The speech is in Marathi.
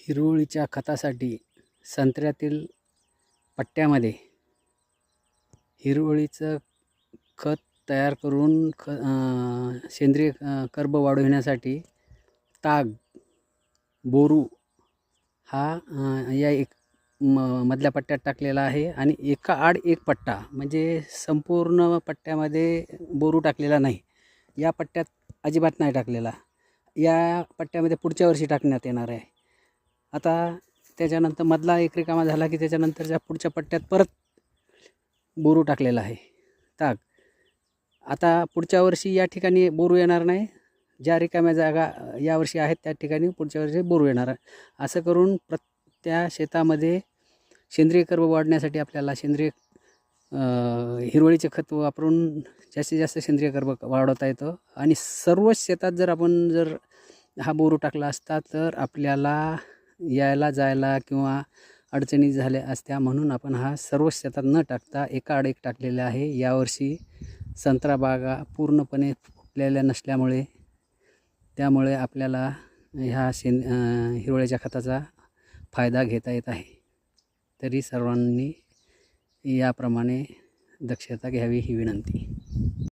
हिरवळीच्या खतासाठी संत्र्यातील पट्ट्यामध्ये हिरवळीचं खत तयार करून सेंद्रिय कर्ब वाढविण्यासाठी ताग, बोरू हा या एक मधल्या पट्ट्यात टाकलेला आहे आणि एका आड एक पट्टा म्हणजे संपूर्ण पट्ट्यामध्ये बोरू टाकलेला नाही. या पट्ट्यात अजिबात नाही टाकलेला. या पट्ट्यामध्ये पुढच्या वर्षी टाकण्यात येणार आहे. आता त्याच्यानंतर मधला एक रिकामा झाला की त्याच्यानंतरच्या पुढच्या पट्ट्यात परत बोरू टाकलेला आहे ताग. आता पुढच्या वर्षी या ठिकाणी बोरू येणार नाही. ज्या रिकाम्या जागा यावर्षी आहेत त्या ठिकाणी पुढच्या वर्षी बोरू येणार आहे. असं करून त्या शेतामध्ये सेंद्रिय कर्ब वाढण्यासाठी आपल्याला हिरवळीचे खत वापरून जास्तीत जास्त सेंद्रिय कर्ब वाढवता येतं. आणि सर्वच शेतात जर आपण हा बोरू टाकला असता तर आपल्याला यायला जायला किंवा अडचणी झाल्या असत्या. म्हणून आपण हा सर्वच शेतात न टाकता एका आड एक टाकलेला आहे. यावर्षी संत्रा बागा पूर्णपणे फुटलेल्या नसल्यामुळे त्यामुळे आपल्याला ह्या हिरवळीच्या खताचा फायदा घेता येत आहे. तरी सर्वांनी याप्रमाणे दक्षता घ्यावी ही विनंती.